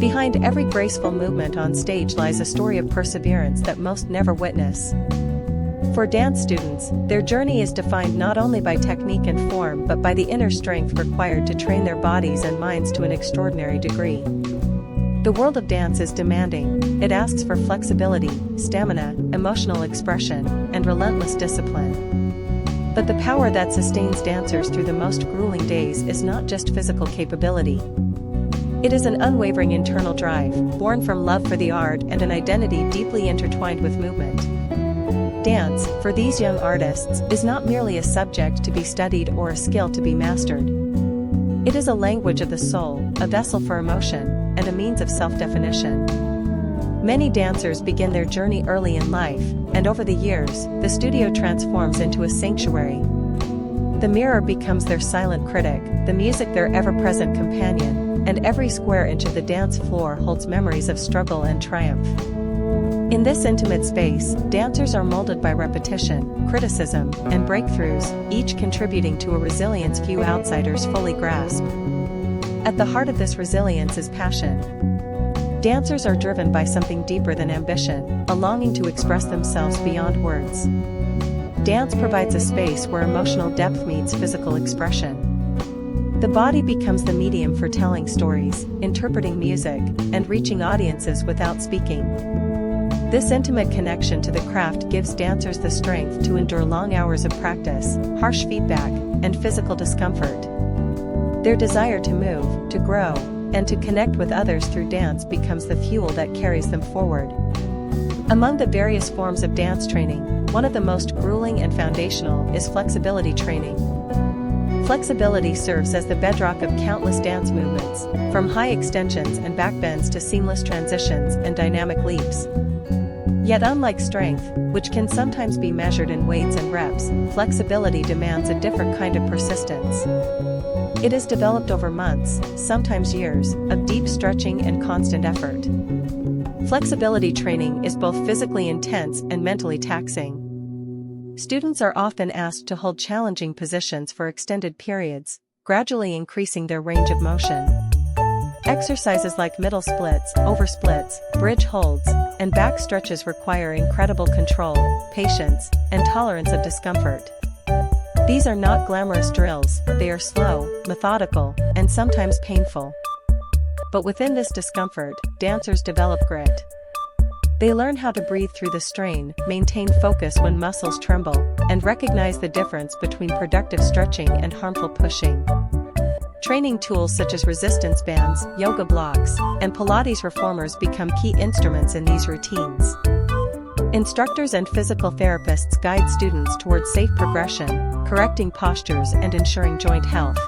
Behind every graceful movement on stage lies a story of perseverance that most never witness. For dance students, their journey is defined not only by technique and form but by the inner strength required to train their bodies and minds to an extraordinary degree. The world of dance is demanding. It asks for flexibility, stamina, emotional expression, and relentless discipline. But the power that sustains dancers through the most grueling days is not just physical capability. It is an unwavering internal drive, born from love for the art and an identity deeply intertwined with movement. Dance, for these young artists, is not merely a subject to be studied or a skill to be mastered. It is a language of the soul, a vessel for emotion, and a means of self-definition. Many dancers begin their journey early in life, and over the years, the studio transforms into a sanctuary. The mirror becomes their silent critic, the music their ever-present companion, and every square inch of the dance floor holds memories of struggle and triumph. In this intimate space, dancers are molded by repetition, criticism, and breakthroughs, each contributing to a resilience few outsiders fully grasp. At the heart of this resilience is passion. Dancers are driven by something deeper than ambition, a longing to express themselves beyond words. Dance provides a space where emotional depth meets physical expression. The body becomes the medium for telling stories, interpreting music, and reaching audiences without speaking. This intimate connection to the craft gives dancers the strength to endure long hours of practice, harsh feedback, and physical discomfort. Their desire to move, to grow, and to connect with others through dance becomes the fuel that carries them forward. Among the various forms of dance training, one of the most grueling and foundational is flexibility training. Flexibility serves as the bedrock of countless dance movements, from high extensions and backbends to seamless transitions and dynamic leaps. Yet unlike strength, which can sometimes be measured in weights and reps, flexibility demands a different kind of persistence. It is developed over months, sometimes years, of deep stretching and constant effort. Flexibility training is both physically intense and mentally taxing. Students are often asked to hold challenging positions for extended periods, gradually increasing their range of motion. Exercises like middle splits, over splits, bridge holds, and back stretches require incredible control, patience, and tolerance of discomfort. These are not glamorous drills, they are slow, methodical, and sometimes painful. But within this discomfort, dancers develop grit. They learn how to breathe through the strain, maintain focus when muscles tremble, and recognize the difference between productive stretching and harmful pushing. Training tools such as resistance bands, yoga blocks, and Pilates reformers become key instruments in these routines. Instructors and physical therapists guide students towards safe progression, correcting postures and ensuring joint health.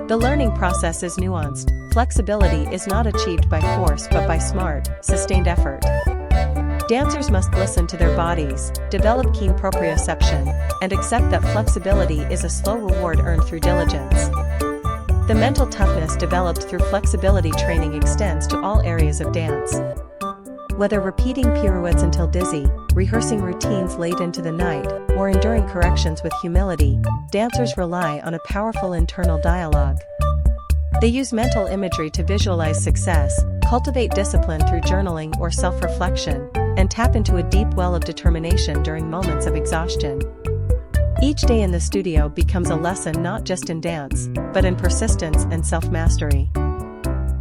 The learning process is nuanced. Flexibility is not achieved by force but by smart, sustained effort. Dancers must listen to their bodies, develop keen proprioception, and accept that flexibility is a slow reward earned through diligence. The mental toughness developed through flexibility training extends to all areas of dance. Whether repeating pirouettes until dizzy, rehearsing routines late into the night, or enduring corrections with humility, dancers rely on a powerful internal dialogue. They use mental imagery to visualize success, cultivate discipline through journaling or self-reflection, and tap into a deep well of determination during moments of exhaustion. Each day in the studio becomes a lesson not just in dance, but in persistence and self-mastery.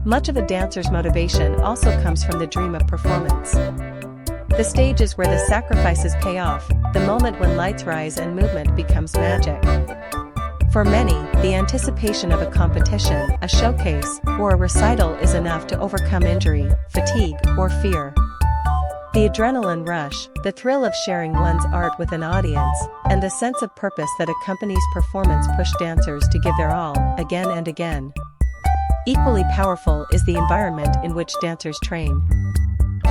Much of a dancer's motivation also comes from the dream of performance. The stage is where the sacrifices pay off, the moment when lights rise and movement becomes magic. For many, the anticipation of a competition, a showcase, or a recital is enough to overcome injury, fatigue, or fear. The adrenaline rush, the thrill of sharing one's art with an audience, and the sense of purpose that accompanies performance push dancers to give their all, again and again. Equally powerful is the environment in which dancers train.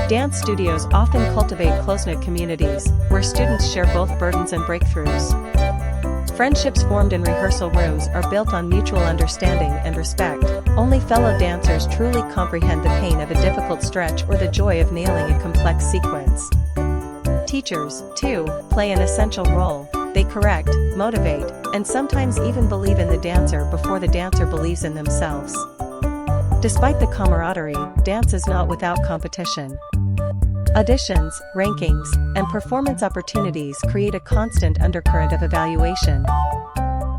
Dance studios often cultivate close-knit communities, where students share both burdens and breakthroughs. Friendships formed in rehearsal rooms are built on mutual understanding and respect. Only fellow dancers truly comprehend the pain of a difficult stretch or the joy of nailing a complex sequence. Teachers, too, play an essential role. They correct, motivate, and sometimes even believe in the dancer before the dancer believes in themselves. Despite the camaraderie, dance is not without competition. Auditions, rankings, and performance opportunities create a constant undercurrent of evaluation.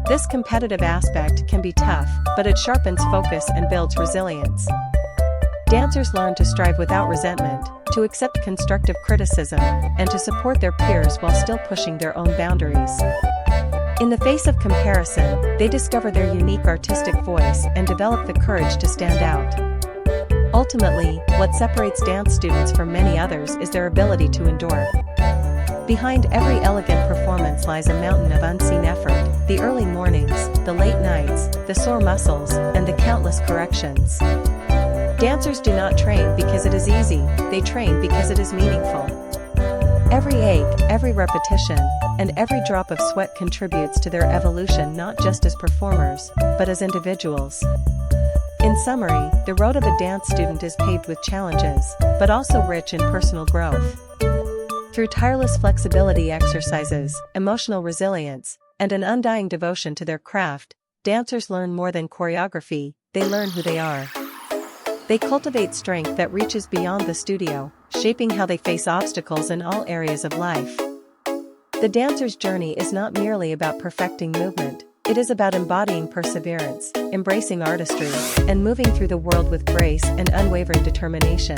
This competitive aspect can be tough, but it sharpens focus and builds resilience. Dancers learn to strive without resentment, to accept constructive criticism, and to support their peers while still pushing their own boundaries. In the face of comparison, they discover their unique artistic voice and develop the courage to stand out. Ultimately, what separates dance students from many others is their ability to endure. Behind every elegant performance lies a mountain of unseen effort: the early mornings, the late nights, the sore muscles, and the countless corrections. Dancers do not train because it is easy, they train because it is meaningful. Every ache, every repetition, and every drop of sweat contributes to their evolution not just as performers, but as individuals. In summary, the road of a dance student is paved with challenges, but also rich in personal growth. Through tireless flexibility exercises, emotional resilience, and an undying devotion to their craft, dancers learn more than choreography, they learn who they are. They cultivate strength that reaches beyond the studio, shaping how they face obstacles in all areas of life. The dancer's journey is not merely about perfecting movement, it is about embodying perseverance, embracing artistry, and moving through the world with grace and unwavering determination.